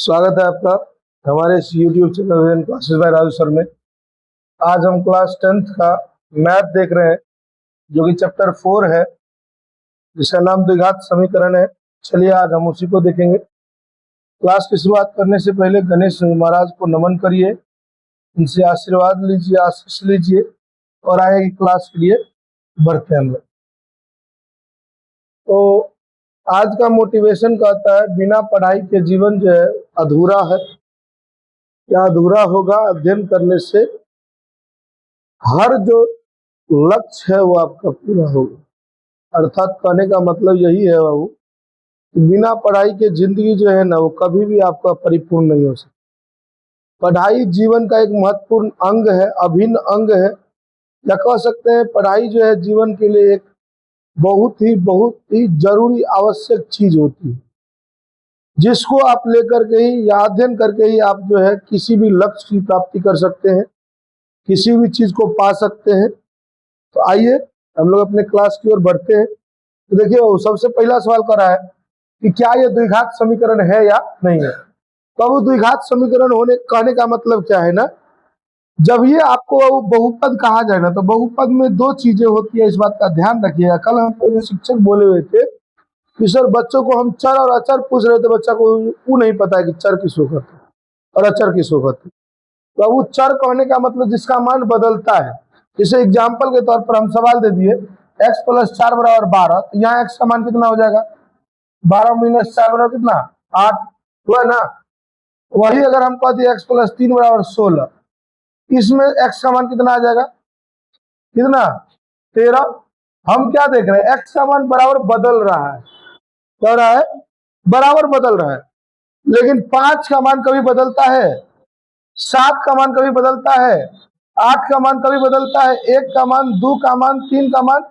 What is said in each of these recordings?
स्वागत है आपका हमारे इस YouTube channel classes bye Raju sir में। आज हम क्लास 10th का मैथ देख रहे हैं जो कि चैप्टर 4 है जिसका नाम द्विघात समीकरण है। चलिए आज हम उसी को देखेंगे। क्लास की शुरुआत करने से पहले गणेश महाराज को नमन करिए, इनसे आशीर्वाद लीजिए, आशीष लीजिए और आगे की क्लास के लिए बढ़ते हैं हम लोग। तो आज का मोटिवेशन कहता है बिना पढ़ाई के जीवन जो है अधूरा है। क्या अधूरा होगा? अध्ययन करने से हर जो लक्ष्य है वो आपका पूरा होगा। अर्थात कहने का मतलब यही है बाबू, बिना पढ़ाई के जिंदगी जो है ना वो कभी भी आपका परिपूर्ण नहीं हो सकती। पढ़ाई जीवन का एक महत्वपूर्ण अंग है, अभिन्न अंग है, या कह सकते हैं पढ़ाई जो है जीवन के लिए एक बहुत ही जरूरी आवश्यक चीज होती है, जिसको आप लेकर के ही या अध्ययन करके ही आप जो है किसी भी लक्ष्य की प्राप्ति कर सकते हैं, किसी भी चीज को पा सकते हैं। तो आइए हम लोग अपने क्लास की ओर बढ़ते हैं। तो देखिए वो सबसे पहला सवाल कर रहा है कि क्या ये द्विघात समीकरण है या नहीं है। तो वो द्विघात समीकरण होने कहने का मतलब क्या है ना, जब ये आपको बहुपद कहा जाए ना, तो बहुपद में दो चीजें होती है, इस बात का ध्यान रखिएगा। कल हम शिक्षक बोले हुए थे कि सर बच्चों को हम चर और अचर पूछ रहे थे, बच्चा को वो नहीं पता है कि चर किसको कहते हैं और अचर किसको कहते हैं। तो वो चर कहने का मतलब जिसका मान बदलता है। जैसे एग्जाम्पल के तौर पर हम सवाल दे दिए x + 4 = 12, तो यहाँ x का मान कितना हो जाएगा? 12 - 4 = कितना? 8 हुआ ना। वही अगर हम कह दिए x + 3 = 16, इसमें x का मान कितना आ जाएगा? कितना? 13। हम क्या देख रहे हैं? x का मान बराबर बदल रहा है, क्या हो रहा है? बराबर बदल रहा है। लेकिन 5 का मान कभी बदलता है, 7 का मान कभी बदलता है, 8 का मान कभी बदलता है, 1 का मान, 2 का मान, 3 का मान,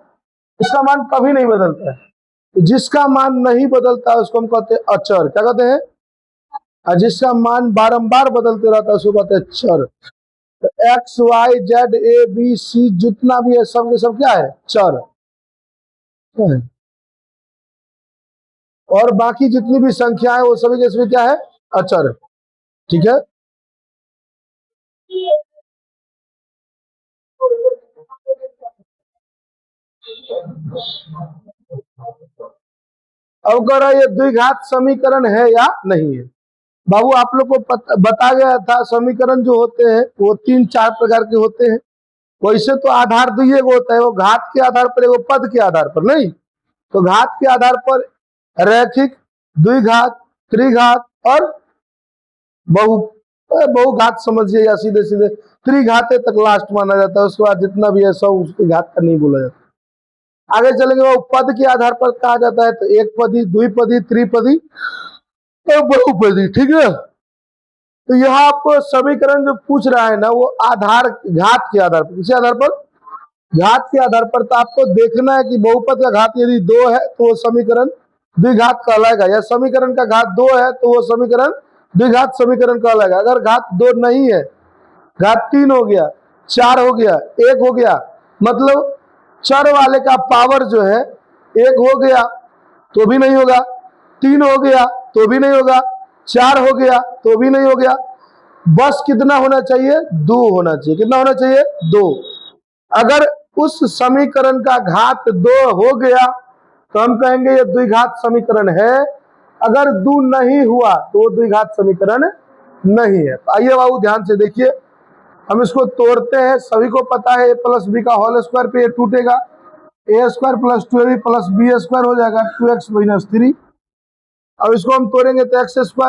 इसका मान कभी नहीं बदलता है। तो जिसका मान नहीं बदलता है उसको हम कहते हैं अचर। क्या कहते हैं? और जिसका मान बारंबार बदलते रहता है उसको कहते हैं चर। तो X Y Z A B C जितना भी है सब के सब क्या है? चर। और बाकी जितनी भी संख्या है वो सभी के सभी क्या है? अचर। ठीक है। अब कह रहा है ये द्विघात समीकरण है या नहीं है। बाबू आप लोग को बता गया था समीकरण जो होते हैं वो 3-4 प्रकार के होते हैं। वैसे तो आधार दुइये को होता है, वो घात के आधार पर, एगो पद के आधार पर नहीं। तो घात के आधार पर रैखिक, द्विघात, त्रिघात और बहुघात समझिए, या सीधे सीधे त्रिघाते तक लास्ट माना जाता है। उसके बाद जितना भी है सब उसके घात का नहीं बोला जाता। आगे चलेंगे वो पद के आधार पर कहा जाता है, तो एक पदी, द्विपदी, त्रिपदी और बहुपदी। ठीक है। तो यहाँ आपको समीकरण जो पूछ रहा है ना वो आधार घात के आधार पर, किसी आधार पर? घात के आधार पर। तो आपको देखना है कि बहुपद का घात यदि 2 है तो वो समीकरण द्विघात कहलाएगा, या समीकरण का घात 2 है तो वो समीकरण द्विघात समीकरण कहलाएगा। अगर घात 2 नहीं है, घात 3 हो गया, 4 हो गया, 1 हो गया, मतलब चर वाले का पावर जो है 1 हो गया तो भी नहीं होगा, 3 हो गया तो भी नहीं होगा, 4 हो गया तो भी नहीं हो गया। बस कितना होना चाहिए? 2 होना चाहिए। कितना होना चाहिए? 2। अगर उस समीकरण का घात 2 हो गया तो हम कहेंगे ये द्विघात समीकरण है। अगर 2 नहीं हुआ तो वो द्विघात समीकरण नहीं है। आइए बाबू ध्यान से देखिए, हम इसको तोड़ते हैं। सभी को पता है a + b का होल स्क्वायर पे ये टूटेगा, a² + 2ab + b² हो जाएगा 2x - 3। अब इसको हम तोड़ेंगे तो x² -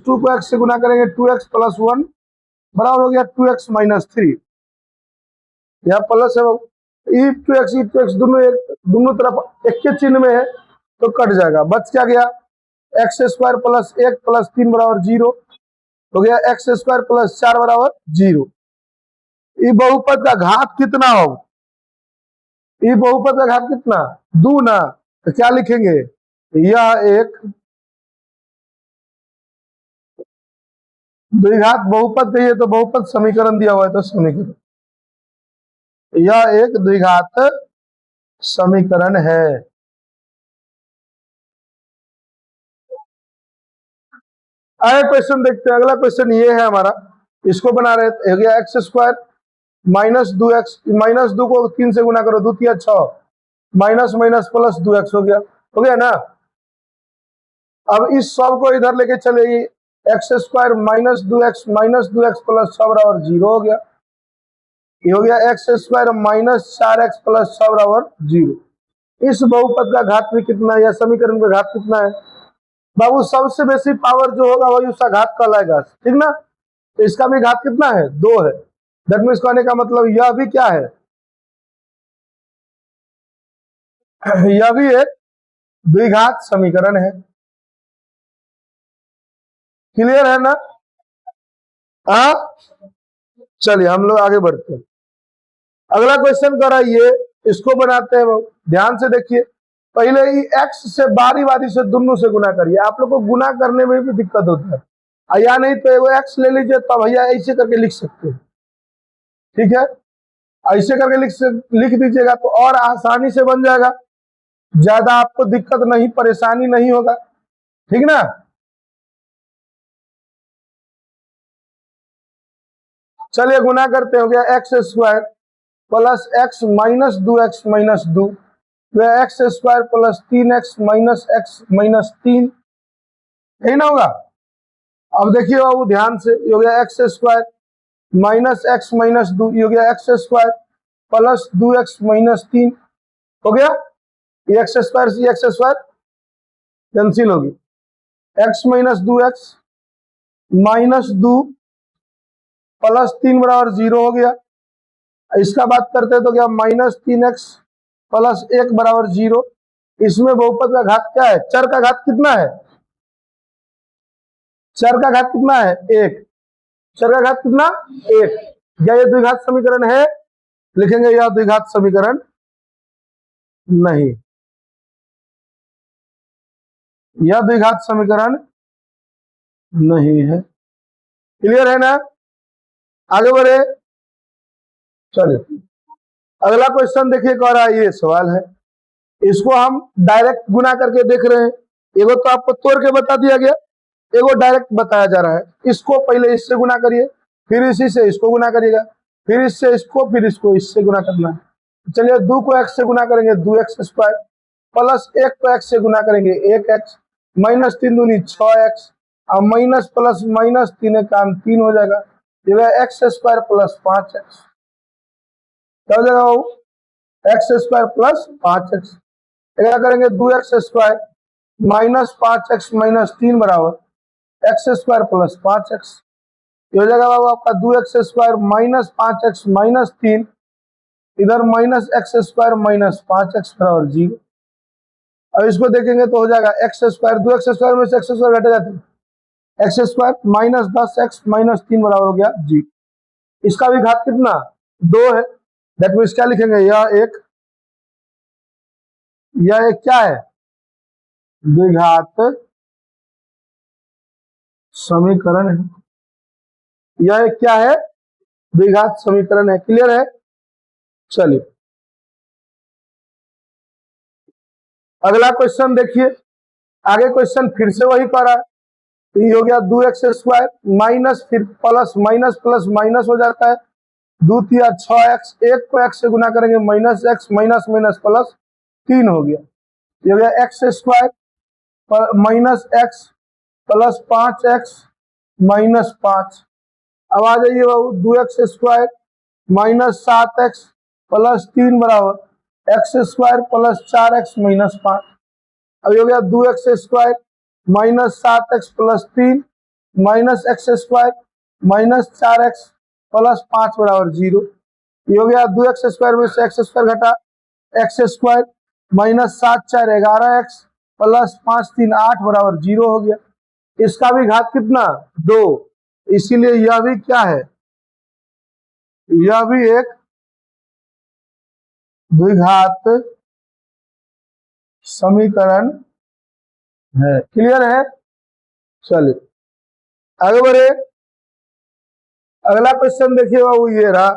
2 को x से गुना करेंगे 2x + 1 बराबर हो गया 2x - 3। यहाँ प्लस है, e2x दोनों तरफ एक के चिन्ह में है तो कट जाएगा। बच क्या गया? x² + 1 + 3 = 0 हो गया, x² + 4 = 0। ये बहुपद का घात कितना हो? ये बहुपद का घात कितना? 2 ना। तो क्या लिखेंगे? यह एक द्विघात बहुपद कहिए तो बहुपद समीकरण दिया हुआ है तो समीकरण, यह एक द्विघात समीकरण है। आगे क्वेश्चन देखते हैं। अगला क्वेश्चन ये है हमारा, इसको बना रहे हो गया x square minus 2x, minus 2 को 3 से गुना करो, 2 3 6, माइनस माइनस प्लस 2x हो गया ना। अब इस सब को इधर लेके चले, x square minus 2x plus 6 बराबर 0 हो गया। ये हो गया x square minus 4x plus 6 बराबर 0। इस बहुपद का घात भी कितना है, या समीकरण का घात कितना है बाबू? सबसे बेसी पावर जो होगा वही उसका घात कहलाएगा, ठीक ना। तो इसका भी घात कितना है? 2 है। दैट मीन्स कहने का मतलब यह भी क्या है, यह भी एक द्विघात समीकरण है। क्लियर है ना? हाँ, चलिए हम लोग आगे बढ़ते हैं। अगला क्वेश्चन कर रहा है ये, इसको बनाते हैं। वो ध्यान से देखिए, पहले ही x से बारी बारी से दोनों से गुना करिए। आप लोग को गुना करने में भी दिक्कत होता है, या नहीं तो वो x ले लीजिए, तो भैया ऐसे करके लिख सकते हैं, ठीक है। ऐसे करके लिख दीजिएगा तो और आसानी से बन जाएगा, ज्यादा आपको दिक्कत नहीं, परेशानी नहीं होगा, ठीक ना। चलिए गुना करते हो गया x square plus x minus 2x minus 2, वह x square plus 3x minus x minus 3, यही ना होगा। अब देखिए बाबू ध्यान से, ये हो गया x square minus x minus 2, ये हो गया x square plus 2x minus 3, हो गया। ये एक्स स्क्वायर से एक्स स्क्वायर कैंसिल होगी, x minus 2x minus 2 plus 3 बराबर 0 हो गया। इसका बात करते हैं तो क्या, माइनस 3x प्लस 1 बराबर 0। इसमें बहुपद का घात क्या है? चर का घात कितना है? चर का घात कितना है? 1। चर का घात कितना? 1। क्या ये द्विघात समीकरण है? लिखेंगे यह द्विघात समीकरण नहीं, यह द्विघात समीकरण नहीं है। क्लियर है ना? आगे बढ़े, चलिए अगला क्वेश्चन देखिए, कह रहा है ये सवाल है, इसको हम डायरेक्ट गुना करके देख रहे हैं। एगो तो आपको तोड़ के बता दिया गया, एगो डायरेक्ट बताया जा रहा है। इसको पहले इससे गुना करिए, फिर इसी से इसको गुना करिएगा, फिर इससे इसको, फिर इसको इससे गुना करना है। चलिए 2 को x से गुना करेंगे 2x स्क्वायर, प्लस 1 को x से गुना करेंगे 1x, माइनस 3 दूनी 6x, और माइनस प्लस माइनस 3 काम 3 हो जाएगा। ये एक्स स्क्वायर प्लस 5x, क्या हो जाएगा वो? X square plus 5x। क्या करेंगे? 2x square minus 5x minus 3 बराबर एक्स स्क्वायर प्लस 5x। ये हो जाएगा बाबू आपका 2x square minus 5x minus 3, इधर minus x square minus 5x बराबर 0। अब इसको देखेंगे तो हो जाएगा एक्स स्क्वायर, 2x स्क्वायर में से एक्स स्क्वायर घटेगा तो x square minus 10x minus 3 बराबर हो गया 0। इसका भी घात कितना? 2 है। दैट मीन्स क्या लिखेंगे? यह एक क्या है? द्विघात समीकरण है। यह एक क्या है? द्विघात समीकरण है। क्लियर है? चलिए अगला क्वेश्चन देखिए। आगे क्वेश्चन फिर से वही कर रहा है, तो ये हो गया 2x स्क्वायर माइनस, फिर प्लस माइनस प्लस माइनस हो जाता है, 2 3 6x, 1 को x से गुना करेंगे minus x minus minus plus 3 हो गया। ये हो गया x square minus X plus 5x minus 5। अब आ जाइए बाबू 2x square minus 7x plus 3 बराबर x square plus 4x minus 5। अब हो गया 2x square minus 7x plus 3 minus x square minus 4x plus 5 बराबर 0। ये हो गया 2x स्क्वायर में से एक्स स्क्वायर घटा, x square minus 7 4 11x plus 5 3 8 बराबर 0 हो गया। इसका भी घात कितना? 2। इसीलिए यह भी क्या है? यह भी एक द्विघात समीकरण है। क्लियर है? चलिए आगे बढ़े। अगला क्वेश्चन देखिए बाबू, ये रहा,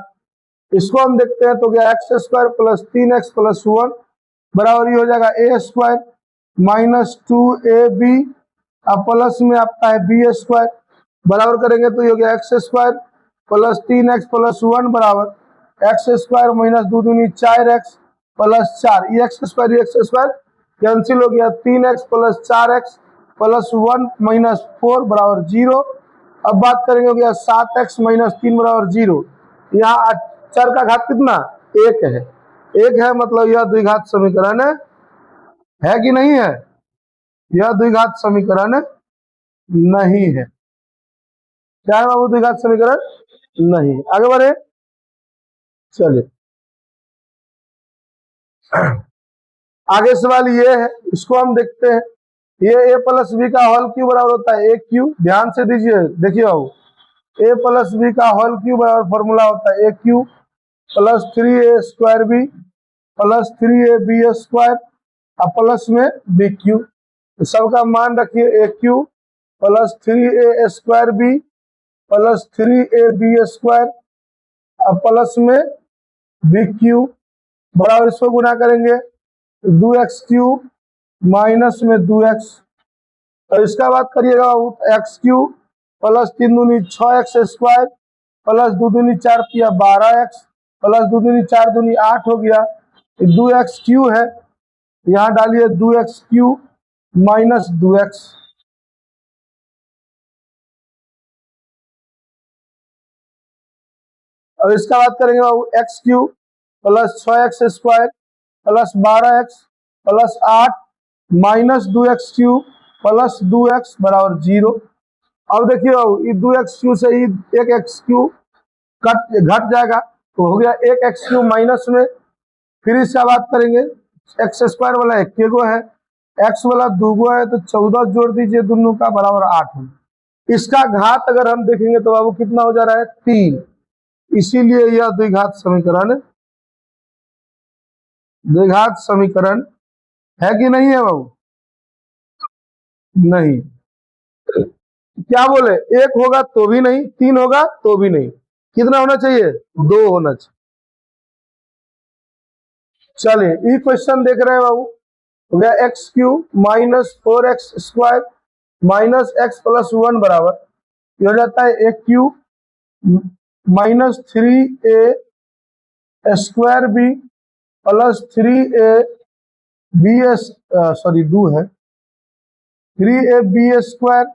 इसको हम देखते हैं तो क्या, x square plus 3x plus 1 बराबर ये हो जाएगा ए स्क्वायर माइनस 2ab अब प्लस में आपका है बी स्क्वायर, बराबर करेंगे तो ये हो गया x square plus 3x plus 1 बराबर एक्स स्क्वायर माइनस 2 दूनी 4x प्लस 4, ये एक्स स्क्वायर कैंसिल हो गया, 3x plus 4x plus 1 minus 4 बराबर 0। अब बात करेंगे हो गया 7x माइनस 3 बराबर 0। यहाँ चर का घात कितना, एक है, एक है मतलब यह द्विघात समीकरण है कि नहीं है, यह द्विघात समीकरण नहीं है। क्या है बाबू, द्विघात समीकरण नहीं। आगे बढ़े, चलिए आगे सवाल ये है, इसको हम देखते हैं। ये a प्लस बी का होल क्यू बराबर होता है ए क्यू, ध्यान से दीजिए, देखिए बाबू a प्लस बी का होल क्यू बराबर फॉर्मूला होता है A cube plus 3a square B plus 3ab square और प्लस में बी क्यू। तो सबका मान रखिए A cube plus 3a square B plus 3ab square और प्लस में बी क्यू बराबर, इसको गुना करेंगे 2x क्यूब माइनस में 2x। तो इसका बात करिएगा एक्स क्यू प्लस 3 दूनी 6x स्क्वायर प्लस 2 दूनी 4 किया 12x प्लस 2 दूनी 4 दूनी 8 हो गया, 2x क्यू है, यहाँ डालिए 2x क्यू माइनस 2x। अब इसका बात करेंगे बाबू X cube plus 6x square plus 12x plus 8 minus 2x cube plus 2x बराबर 0। अब देखिए ये 2x क्यू से ही एक एक्स क्यू घट जाएगा तो हो गया एक एक्स क्यू माइनस में। फिर इसका बात करेंगे एक्स स्क्वायर वाला एक गो है, एक्स वाला 2 गो है, तो 14 जोड़ दीजिए दोनों का बराबर 8 है। इसका घात अगर हम देखेंगे तो बाबू कितना हो जा रहा है 3, इसीलिए यह द्विघात समीकरण है कि नहीं है बाबू, नहीं। क्या बोले, एक होगा तो भी नहीं, 3 होगा तो भी नहीं, कितना होना चाहिए 2 होना चाहिए। चलिए ये क्वेश्चन देख रहे हैं बाबू, हो गया X cube minus 4x square minus X plus 1 बराबर ये हो जाता है A cube minus 3a square B plus 3a B sorry 2 है 3ab स्क्वायर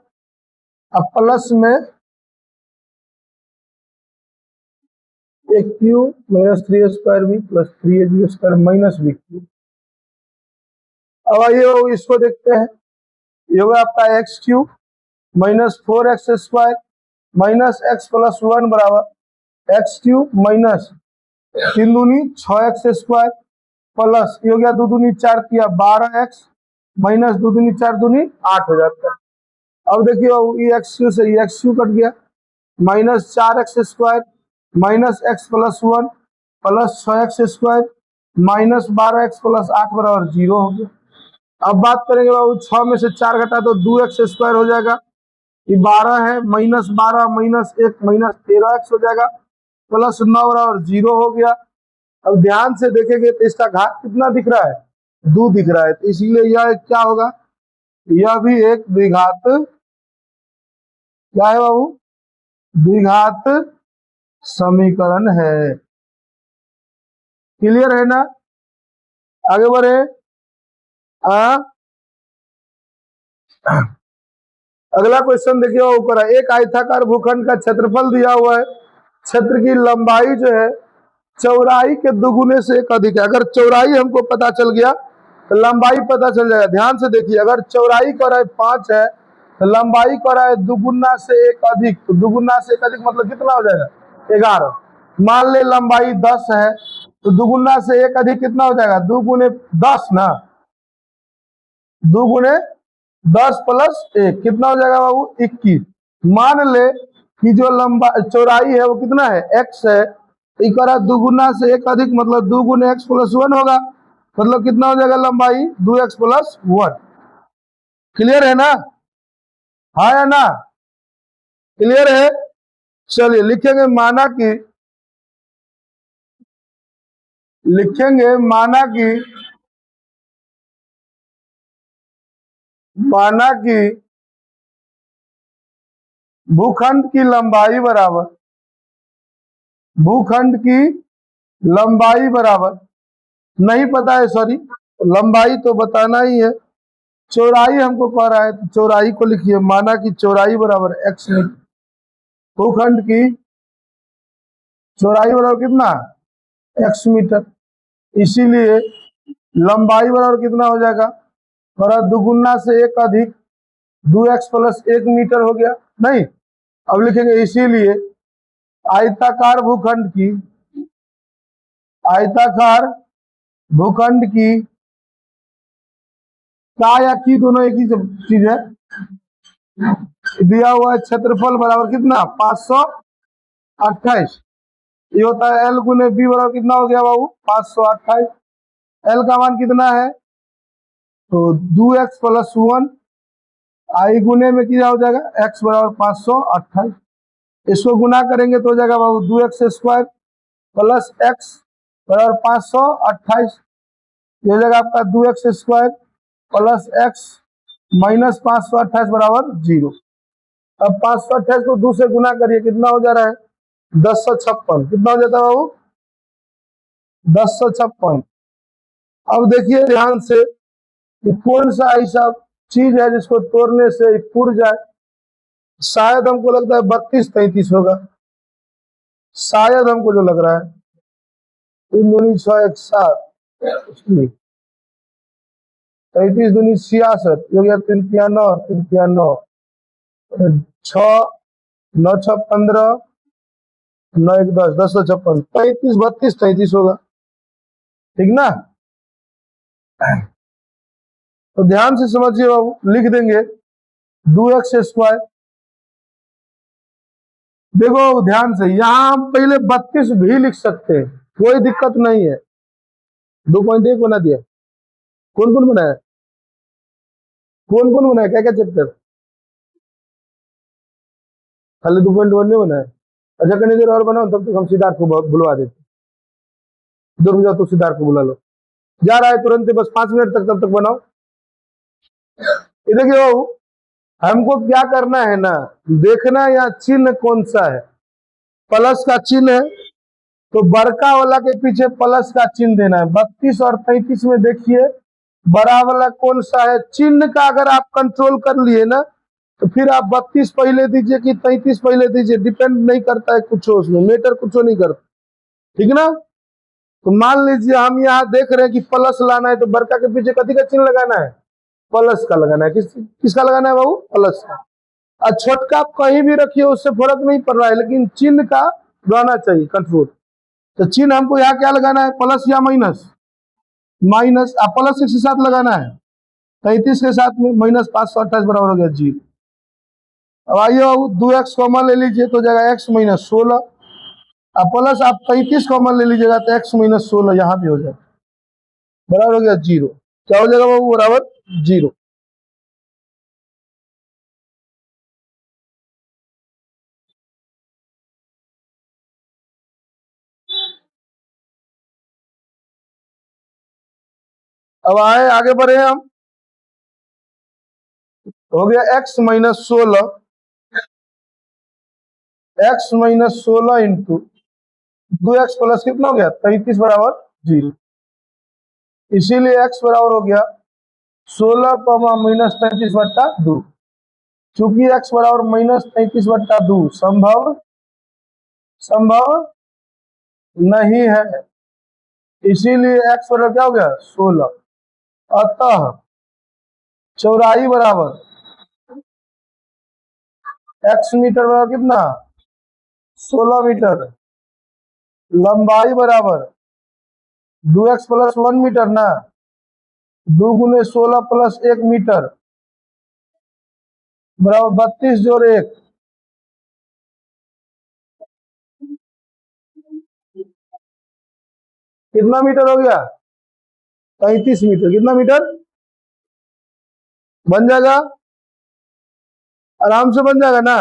अब प्लस में A cube minus 3 square B plus 3ab square minus B cube. अब आइए इसको देखते हैं, ये होगा आपका X cube minus 4x square minus X plus 1 बराबर एक्स क्यू माइनस 3 दूनी 6x स्क्वायर प्लस ये हो गया 2 दूनी 4 किया 12x माइनस 2 दूनी 4 दूनी 8 हो जाता है। अब देखिए ये एक्स क्यू से ये एक्स क्यू कट गया, minus 4x square minus X plus 1 plus 6x square minus 12x plus 8 बराबर 0 हो गया। अब बात करेंगे बाबू 6 में से 4 घटा तो 2x स्क्वायर हो जाएगा, ये 12 है माइनस 12 माइनस 1 माइनस 13x हो जाएगा प्लस 9 बराबर 0 हो गया। अब ध्यान से देखेंगे तो इसका घात कितना दिख रहा है 2 दिख रहा है, तो इसीलिए यह क्या होगा, यह भी एक द्विघात, क्या है बाबू, द्विघात समीकरण है। क्लियर है ना, आगे बढ़े। अगला क्वेश्चन देखिए ऊपर है, एक आयताकार भूखंड का क्षेत्रफल दिया हुआ है, क्षेत्र की लंबाई जो है चौड़ाई के दुगुने से एक अधिक है। अगर चौड़ाई हमको पता चल गया तो लंबाई पता चल जाएगा। ध्यान से देखिए, अगर चौड़ाई का है 5 है तो लंबाई का है दुगुना से एक अधिक, तो दुगुना से एक अधिक मतलब कितना हो जाएगा 11। मान ले लंबाई 10 है तो दुगुना से एक अधिक कितना हो जाएगा 2 गुने 10 ना, 2 गुने 10 प्लस 1 कितना हो जाएगा बाबू 21। मान ले कि जो लंबा चौड़ाई है वो कितना है x है, एक दुगुना से एक अधिक मतलब 2 गुने x प्लस 1 होगा, मतलब कितना हो जाएगा लंबाई 2x प्लस 1। क्लियर है ना, हाँ या ना, क्लियर है। चलिए लिखेंगे माना कि भूखंड की लंबाई बराबर, भूखंड की लंबाई बराबर, नहीं पता है सॉरी, लंबाई तो बताना ही है, चौड़ाई हमको कह रहा है तो चौड़ाई को लिखिए, माना कि चौड़ाई बराबर x मीटर, भूखंड की चौड़ाई बराबर कितना, x मीटर, इसीलिए लंबाई बराबर कितना हो जाएगा, बड़ा दुगुना से एक अधिक 2x प्लस 1 मीटर हो गया, नहीं, अब लिखेंगे इसीलिए आयताकार भूखंड की, आयताकार भूखंड की, का या की दोनों एक ही चीज है, दिया हुआ क्षेत्रफल बराबर कितना 528, ये होता है L गुने बी बराबर कितना हो गया बाबू 528, L का मान कितना है तो 2x प्लस 1, आई गुने में क्या हो जाएगा x बराबर 528, इसको गुना करेंगे तो हो जाएगा बाबू 2x स्क्वायर प्लस x बराबर 528, ये हो जाएगा आपका 2x square plus x minus 528 बराबर 0। अब 528 को 2 से गुना करिए, कितना हो जा रहा है 1056, कितना हो जाता है बाबू 1056। अब देखिए ध्यान से कि कौन सा ऐसा चीज है जिसको तोड़ने से पुर जाए, शायद हमको लगता है 32-33 होगा, शायद हमको जो लग रहा है 3 दूनी 6 1 7, 33 दूनी 66, हो गया 3 तिया 9, 3 तिया 9, 6 9 6 15, 9 1 10, 1056, 33 32 33 होगा, ठीक ना। तो ध्यान से समझिए बाबू, लिख देंगे 2x स्क्वायर, देखो ध्यान से, यहां हम पहले 32 भी लिख सकते हैं, कोई दिक्कत नहीं है। 2.1 बना दिया, कौन कौन बनाया, कौन कौन बनाया, क्या क्या चैप्टर, खाली 2.1 नहीं बनाया, अच्छा कहीं देर और बनाओ, तब तक हम सिद्धार्थ को बुलवा देते, दूर जाओ तो सिद्धार्थ को बुला लो, जा रहा है तुरंत, बस 5 मिनट तक, तब तक बनाओ। ये देखिए बाबू, हमको क्या करना है ना, देखना यहाँ चिन्ह कौन सा है, प्लस का चिन्ह है तो बड़का वाला के पीछे प्लस का चिन्ह देना है। 32 और 33 में देखिए बड़ा वाला कौन सा है, चिन्ह का अगर आप कंट्रोल कर लिए ना तो फिर आप 32 पहले दीजिए कि 33 पहले दीजिए, डिपेंड नहीं करता है कुछ, उसमें मैटर कुछ नहीं करता, ठीक ना। तो मान लीजिए हम यहाँ देख रहे हैं कि प्लस लाना है, तो बड़का के पीछे कथी का चिन्ह लगाना है, प्लस का लगाना है, किसका लगाना है बाबू, प्लस का। और छोटका कहीं भी रखिए उससे फर्क नहीं पड़ रहा है, लेकिन चिन्ह का रहना चाहिए कंट्रोल। तो चिन्ह हमको यहाँ क्या लगाना है, प्लस या माइनस, माइनस, प्लस के साथ लगाना है 33 के साथ में, माइनस 528 बराबर हो गया 0। अब आइए बाबू 2x कॉमन ले लीजिए तो जाएगा x माइनस 16, अब प्लस आप 33 कॉमन ले लीजिएगा तो x माइनस 16 यहाँ भी हो जाएगा, बराबर हो गया 0। क्या हो जाएगा बाबू, बराबर 0। अब आए आगे बढ़े हम, हो गया x minus 16, x minus 16 into 2x plus कितना हो गया 33 बराबर 0, इसीलिए x बराबर हो गया 16 माइनस 33 बट्टा 2, चूंकि x बराबर माइनस 33 बट्टा 2 संभव संभव नहीं है, इसीलिए x बराबर क्या हो गया 16, अतः चौड़ाई बराबर x मीटर बराबर कितना 16 मीटर, लंबाई बराबर 2x प्लस 1 मीटर ना, 2 गुने 16 प्लस 1 मीटर बराबर 32 जोड़ 1, कितना मीटर हो गया 35 मीटर, कितना मीटर बन जाएगा, आराम से बन जाएगा ना।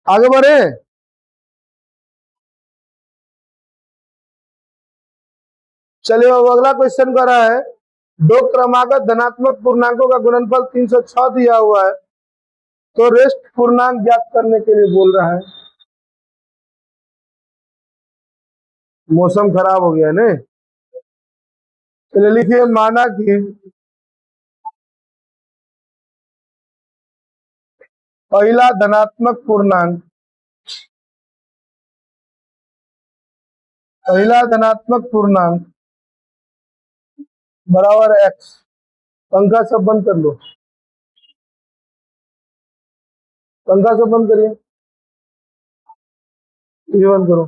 आगे बढ़े, चलिए अब अगला क्वेश्चन कर रहा है, दो क्रमागत धनात्मक पूर्णांकों का गुणनफल 306 दिया हुआ है, तो रेस्ट पूर्णांक ज्ञात करने के लिए बोल रहा है। मौसम खराब हो गया है। चलिए लिखिए, माना कि पहला धनात्मक पूर्णांक, पहला धनात्मक पूर्णांक बराबर x। पंखा सब बंद कर लो, पंखा सब बंद करिए, टीवी बंद करो,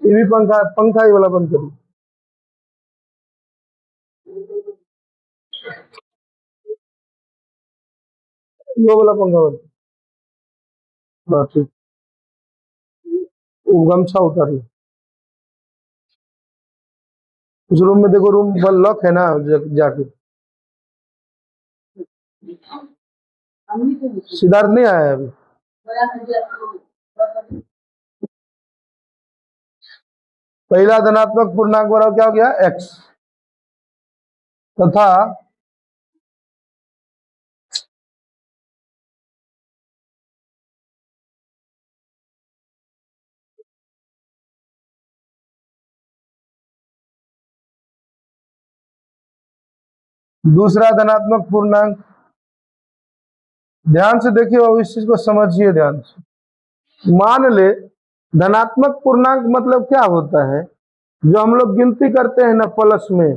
टीवी पंखा पंखा ही वाला बंद करो। ये वाला पंखा बंद, बस ठीक। वो गमछा उतार लो। उस रूम में देखो, रूम बंद लॉक है ना, जाके। सिद्धार्थ नहीं आया है अभी। पहला धनात्मक पूर्णांक बराबर क्या हो गया, x, तथा दूसरा धनात्मक पूर्णांक, ध्यान से देखिए और इस चीज को समझिए ध्यान से। मान ले धनात्मक पूर्णांक मतलब क्या होता है, जो हम लोग गिनती करते हैं ना प्लस में,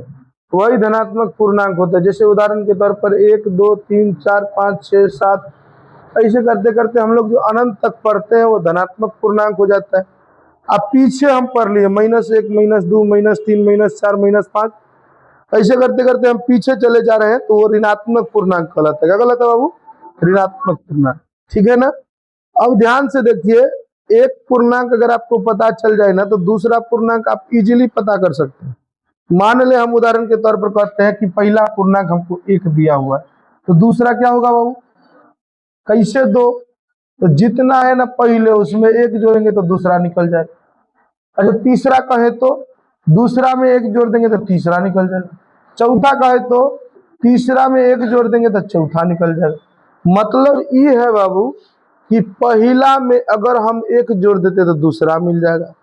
वही धनात्मक पूर्णांक होता है। जैसे उदाहरण के तौर पर 1 2 3 4 5 6 7, ऐसे करते करते हम लोग जो अनंत तक पढ़ते हैं वो धनात्मक पूर्णांक हो जाता है। अब पीछे हम पढ़ लिए -1 -2 -3 -4 -5, ऐसे करते करते हम पीछे चले जा रहे हैं, तो वो ऋणात्मक पूर्णांक कहलाता है। क्या कहलाता है बाबू, ऋणात्मक पूर्णांक। ठीक है ना। अब ध्यान से देखिए, एक पूर्णांक अगर आपको पता चल जाए ना, तो दूसरा पूर्णांक आप इजीली पता कर सकते हैं। मान ले हम उदाहरण के तौर पर कहते हैं कि पहला पूर्णांक हमको 1 दिया हुआ है, तो दूसरा क्या होगा बाबू, कैसे 2, तो जितना है ना पहले उसमें 1 जोड़ेंगे तो दूसरा निकल जाएगा। अच्छा तीसरा कहे तो दूसरा में 1 जोड़ देंगे तो तीसरा निकल जाएगा। चौथा कहे तो तीसरा में 1 जोड़ देंगे तो चौथा निकल जाएगा। मतलब ये है बाबू कि पहला में अगर हम 1 जोड़ देते तो दूसरा मिल जाएगा।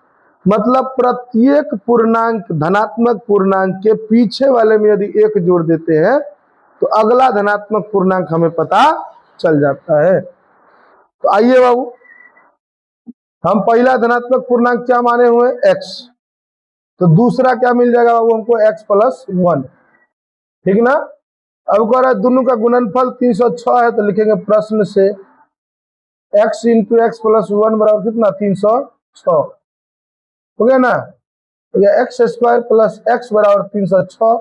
मतलब प्रत्येक पूर्णांक, धनात्मक पूर्णांक के पीछे वाले में यदि 1 जोड़ देते हैं तो अगला धनात्मक पूर्णांक हमें पता चल जाता है। तो आइए बाबू, हम पहला धनात्मक पूर्णांक क्या माने हुए, x, तो दूसरा क्या मिल जाएगा बाबू हमको, x + 1। ठीक ना। अब कह रहा है दोनों का गुणनफल 306 है, तो लिखेंगे प्रश्न से x × x + 1 बराबर कितना, 306। हो गया ना। तो यह x² + x बराबर 306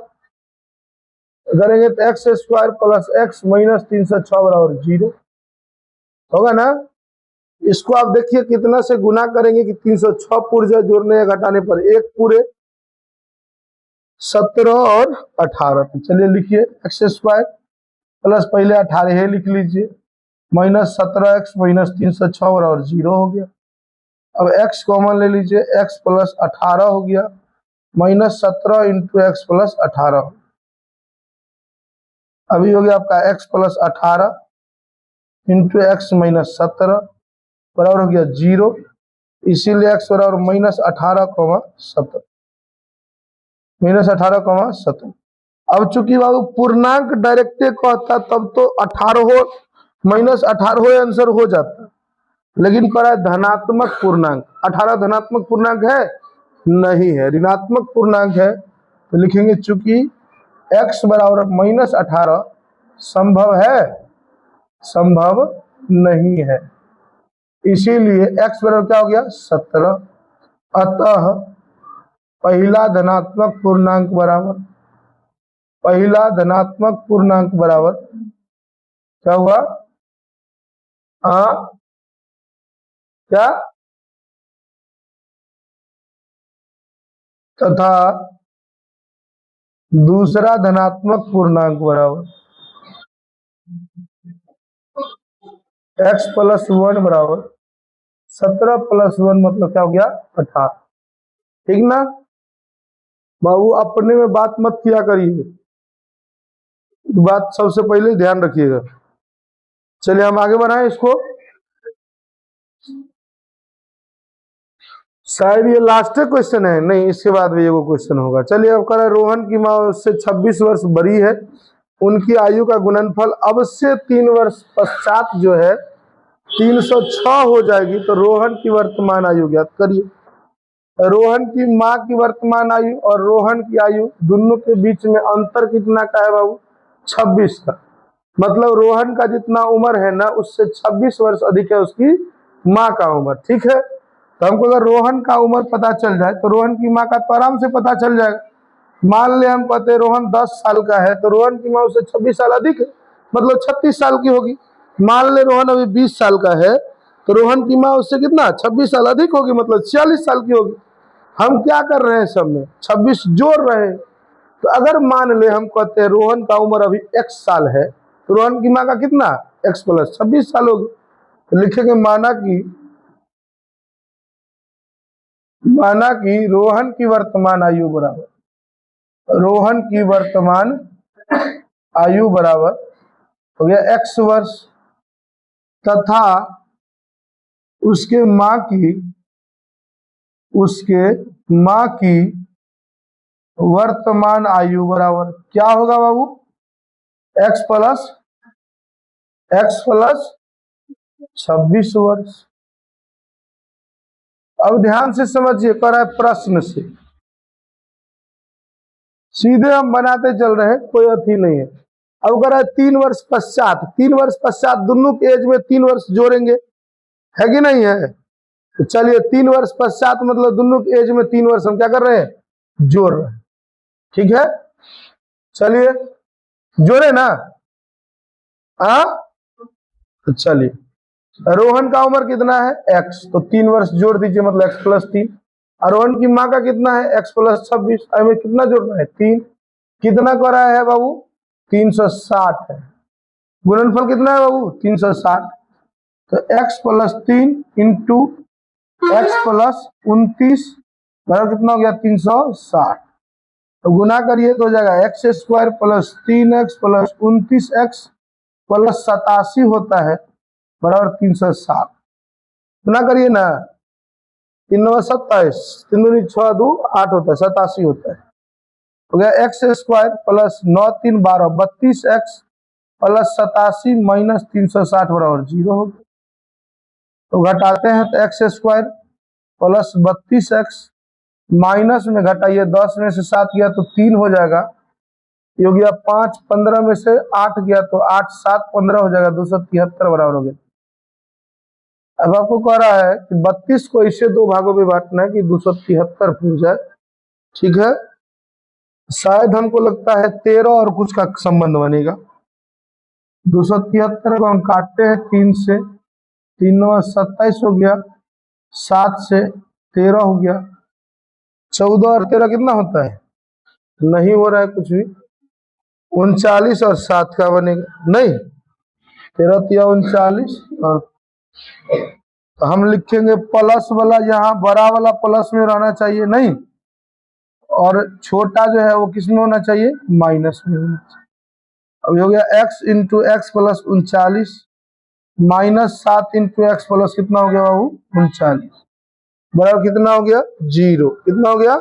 करेंगे तो x² + x - 306 बराबर 0 होगा ना। इसको आप देखिए कितना से गुना करेंगे कि 306 पूर्जा जोड़ने या घटाने पर 1 पूरे 17 और 18। तो चलिए लिखिए x² प्लस पहले 18 है लिख लीजिए, -17x - 306 बराबर 0 हो गया। अब x कॉमन ले लीजिए, x + 18 हो गया, -17 × x + 18। अभी हो गया आपका x + 18 × x - 17 बराबर हो गया 0, इसीलिए x बराबर -18, 17, -18, 17। अब चूंकि बाबू पूर्णांक डायरेक्टे कहता तब तो 18 हो -18 आंसर हो जाता, लेकिन कह रहा है धनात्मक पूर्णांक, 18 धनात्मक पूर्णांक है नहीं है, ऋणात्मक पूर्णांक है। तो लिखेंगे चूंकि x बराबर -18 संभव है, संभव नहीं है, इसीलिए x बराबर क्या हो गया, 17। अतः पहला धनात्मक पूर्णांक बराबर, पहला धनात्मक पूर्णांक बराबर क्या हुआ, क्या, तथा दूसरा धनात्मक पूर्णांक बराबर x + 1 बराबर 17 + 1 मतलब क्या हो गया, 18। ठीक ना बाबू, अपने में बात मत किया करिए, बात सबसे पहले ध्यान रखिएगा। चलिए हम आगे बढ़ाएं इसको। शायद ये लास्ट क्वेश्चन है, नहीं इसके बाद भी एगो क्वेश्चन होगा। चलिए अब करें, रोहन की माँ उससे 26 वर्ष बड़ी है, उनकी आयु का गुणनफल अब से 3 वर्ष पश्चात जो है 306 हो जाएगी, तो रोहन की वर्तमान आयु ज्ञात करिए। रोहन की माँ की वर्तमान आयु और रोहन की आयु दोनों के बीच में अंतर कितना का है बाबू? 26 का। मतलब रोहन का जितना उम्र है ना उससे 26 वर्ष अधिक है उसकी माँ का उम्र। ठीक है, तो हमको अगर रोहन का उम्र पता चल जाए तो रोहन की माँ का तो आराम से पता चल जाएगा। मान ले हम कहते हैं रोहन 10 साल का है तो रोहन की माँ उससे 26 साल अधिक है, मतलब 36 साल की होगी। मान ले रोहन अभी 20 साल का है तो रोहन की माँ उससे कितना 26 साल अधिक होगी, मतलब 46 साल की होगी। हम क्या कर रहे हैं, सब में 26 जोड़ रहे हैं। तो अगर मान ले हम कहते हैं रोहन का उम्र अभी x साल है तो रोहन की माँ का कितना x प्लस 26 साल होगी। तो लिखेंगे माना कि रोहन की वर्तमान आयु बराबर, रोहन की वर्तमान आयु बराबर हो गया x वर्ष, तथा उसके माँ की वर्तमान आयु बराबर क्या होगा बाबू? x प्लस 26 वर्ष। अब ध्यान से समझिए, कर रहा है प्रश्न से सीधे हम बनाते चल रहे हैं, कोई अथी नहीं है। अब कर रहा है 3 वर्ष पश्चात, 3 वर्ष पश्चात दोनों के एज में 3 वर्ष जोड़ेंगे, है कि नहीं है? तो चलिए 3 वर्ष पश्चात मतलब दोनों के एज में 3 वर्ष हम क्या कर रहे हैं? जोड़ रहे हैं। ठीक है, चलिए जोड़े ना। हाँ, तो चलिए रोहन का उम्र कितना है x, तो 3 वर्ष जोड़ दीजिए मतलब x प्लस 3। रोहन की माँ का कितना है x प्लस 26, हमें कितना जोड़ना है 3। कितना कर रहा है बाबू? 360 है। गुणनफल कितना है बाबू? 360। तो x plus 3 into x plus 29 बराबर कितना हो गया? 360। तो गुना करिए तो हो जाएगा x square plus 3x plus 29x plus 87 होता है बराबर 360। गुना करिए ना, 3 9 27, 3 दूनी 6 2 8 होता है, 87 होता है। हो गया x square plus 9 3 12 32x plus 87 minus 360 बराबर 0 हो गया। तो घटाते हैं तो x square plus 32x minus में घटाइए 10 में से 7 गया तो 3 हो जाएगा, ये हो गया 5, 15 में से 8 गया तो 8 7 15 हो जाएगा, 273 बराबर हो गया। अब आपको कह रहा है कि 32 को इसे 2 भागों में बांटना है कि 273 हो जाए। ठीक है, शायद हमको लगता है 13 और कुछ का संबंध बनेगा। 273 को हम काटते हैं 3 से, 3 9 27 हो गया, 7 से 13 हो गया, 14 और 13 कितना होता है? नहीं हो रहा है कुछ भी, 39 और 7 का बनेगा नहीं, 13 तिया 39 और तो हम लिखेंगे प्लस वाला, यहाँ बड़ा वाला प्लस में रहना चाहिए नहीं, और छोटा जो है वो किस में होना चाहिए? माइनस में होना चाहिए। अब हो गया x into x plus 39 minus 7 into x plus कितना हो गया बाबू? 39 बराबर कितना हो गया? 0। कितना हो गया?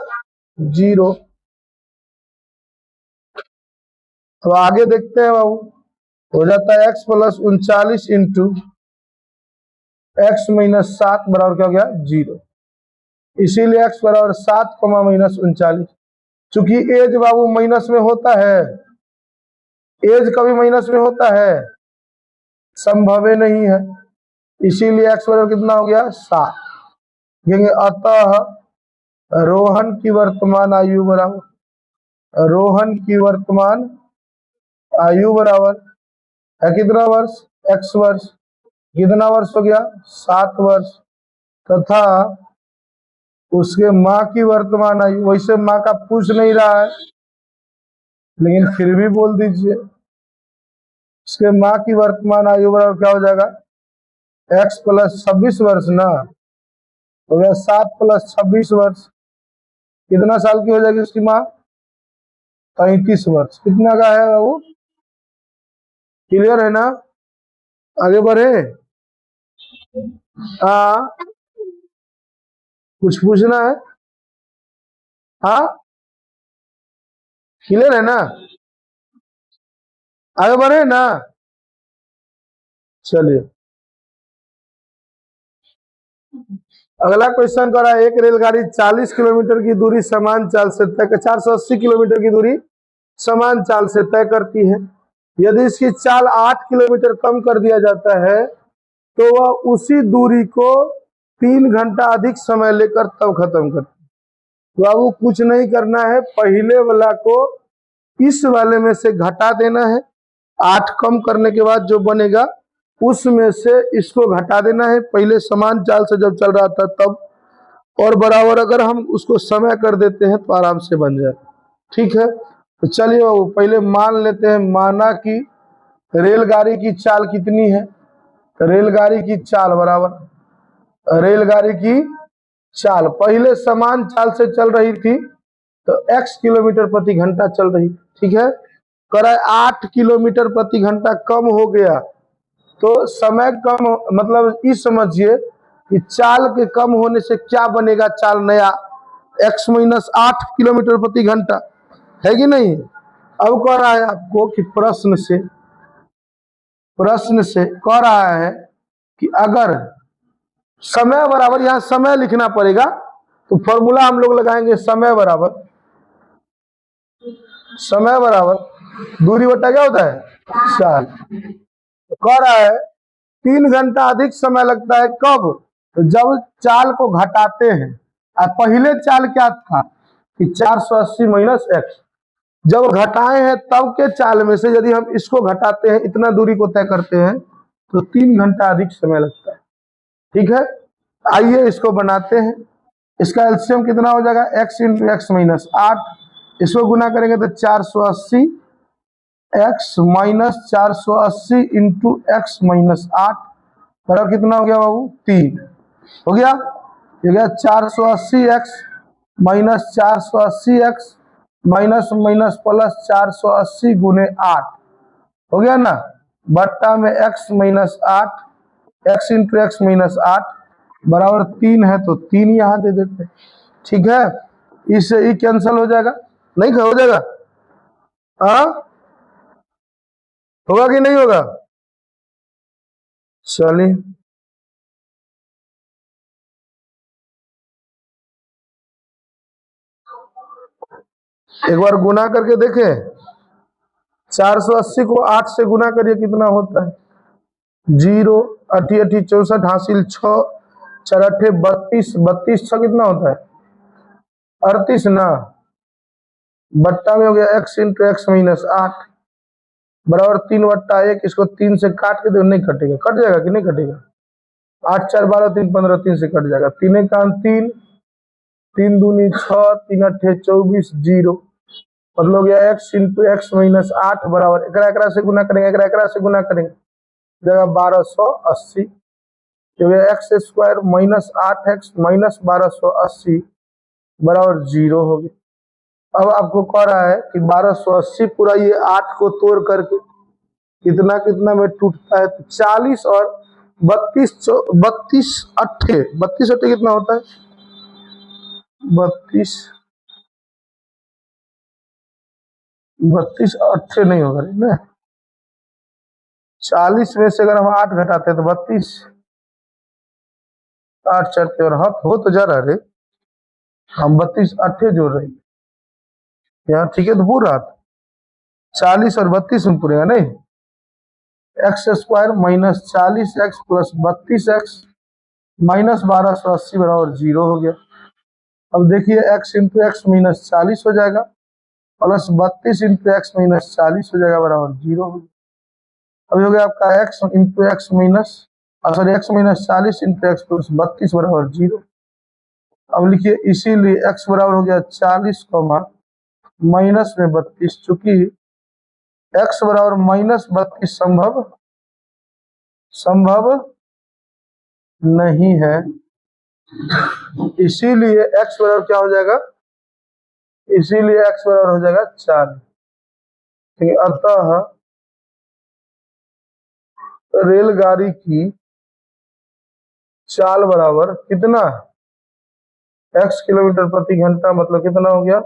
0। तो आगे देखते हैं बाबू, हो जाता है x plus 39 into x minus 7 बराबर क्या हो गया? 0। इसीलिए x बराबर 7 माइनस 39। चूंकि एज बाबू माइनस में होता है, एज कभी माइनस में होता है? संभव नहीं है, इसीलिए x बराबर कितना हो गया? 7। कहेंगे अतः रोहन की वर्तमान आयु बराबर, रोहन की वर्तमान आयु बराबर है कितना वर्ष? x वर्ष। कितना वर्ष हो गया? 7 वर्ष। तथा उसके माँ की वर्तमान आयु, वैसे माँ का पूछ नहीं रहा है लेकिन फिर भी बोल दीजिए, उसके माँ की वर्तमान आयु बराबर क्या हो जाएगा? x प्लस 26 वर्ष ना, हो गया 7 प्लस 26 वर्ष। कितना साल की हो जाएगी उसकी माँ? 35 वर्ष। कितना का है वो? क्लियर है ना? आगे बढ़े। हाँ, कुछ पूछना है? हाँ, क्लियर है ना? आगे बढ़े ना? चलिए, अगला क्वेश्चन करा। एक रेलगाड़ी 40 किलोमीटर की दूरी समान चाल से तय 480 किलोमीटर की दूरी समान चाल से तय करती है। यदि इसकी चाल 8 किलोमीटर कम कर दिया जाता है तो वह उसी दूरी को 3 घंटा अधिक समय लेकर तब खत्म करती है। तो अब वो कुछ नहीं करना है, पहले वाला को इस वाले में से घटा देना है। 8 कम करने के बाद जो बनेगा उसमें से इसको घटा देना है। पहले समान चाल से जब चल रहा था तब, और बराबर अगर हम उसको समय कर देते हैं तो आराम से बन जाए। ठीक है, तो चलिए बाबू पहले मान लेते हैं। माना कि रेलगाड़ी की चाल कितनी है? रेलगाड़ी की चाल बराबर, रेलगाड़ी की चाल पहले समान चाल से चल रही थी तो x किलोमीटर प्रति घंटा चल रही। ठीक है, करे 8 किलोमीटर प्रति घंटा कम हो गया तो समय कम, मतलब इस समझिए कि चाल के कम होने से क्या बनेगा, चाल नया x माइनस 8 किलोमीटर प्रति घंटा, है कि नहीं? अब कह रहा है आपको कि प्रश्न से कह रहा है कि अगर समय बराबर, यहां समय लिखना पड़ेगा तो फॉर्मूला हम लोग लगाएंगे समय बराबर दूरी बटा क्या होता है, चाल। तो कह रहा है 3 घंटा अधिक समय लगता है कब? तो जब चाल को घटाते हैं। और पहले चाल क्या था कि 480 माइनस एक्स, जब घटाए हैं तब के चाल में से यदि हम इसको घटाते हैं, इतना दूरी को तय करते हैं तो 3 घंटा अधिक समय लगता है। ठीक है, आइए इसको बनाते हैं। इसका एलसीएम कितना हो जाएगा, x इंटू एक्स माइनस 8। इसको गुना करेंगे तो 480 x minus 480 into x minus 8 बराबर कितना हो गया बाबू, 3 हो गया। ये गया 480 x minus 480 x minus minus plus 480 गुने 8 हो गया ना, बट्टा में x minus 8, x into x minus 8 बराबर 3 है तो 3 यहाँ दे देते। ठीक है, इससे ये कैंसिल हो जाएगा, नहीं हो जाएगा? हाँ, होगा कि नहीं होगा? चलिए, एक बार गुना करके देखें। 480 को 8 से गुना करिए, कितना होता है, 0 अठी अठी 64 हासिल 6 4 अठे 32, 32 6 कितना होता है, 38 ना, बट्टा में हो गया x इंटू एक्स माइनस 8 बराबर 3/1। इसको 3 से काट के दो, नहीं कटेगा, कट जाएगा कि नहीं कटेगा? 8 4 12 3 15, 3 से कट जाएगा। 3 कान 3, 3 दूनी 6, 3 अठे 24, 0 मतलब हो गया x इंटू एक्स माइनस 8 बराबर एकरा से गुना करेंगे, एकरा से गुना करेंगे, जगह 1280 जो है x square minus 8x minus 1280 बराबर 0 हो गया। अब आपको कह रहा है कि 1280 पूरा ये 8 को तोड़ करके कितना कितना में टूटता है, तो 40 और 32 32 अट्ठे 32 अट्ठे कितना होता है, 32 32 अट्ठे नहीं होगा ना, 40 में से अगर हम 8 घटाते हैं तो 32, 8 चढ़ते और हाथ हो तो जा रहा रे, हम 32 अट्ठे जोड़ रहे हैं यहाँ। ठीक है, तो पूरा 40 और 32 में पूरेगा नहीं, x square minus 40x plus 32x minus 1280 बराबर 0 हो गया। अब देखिए x इंटू एक्स माइनस 40 हो जाएगा प्लस 32 इंटू एक्स माइनस 40 हो जाएगा बराबर 0 हो गया। अभी हो गया आपका x into x minus, sorry x minus 40 into x plus 32 बराबर 0। अब लिखिए इसीलिए x बराबर हो गया 40 माइनस में 32, चूंकि x बराबर माइनस 32 संभव नहीं है, इसीलिए x बराबर क्या हो जाएगा, इसीलिए x बराबर हो जाएगा 4। अतः रेलगाड़ी की चाल बराबर कितना है? x किलोमीटर प्रति घंटा मतलब कितना हो गया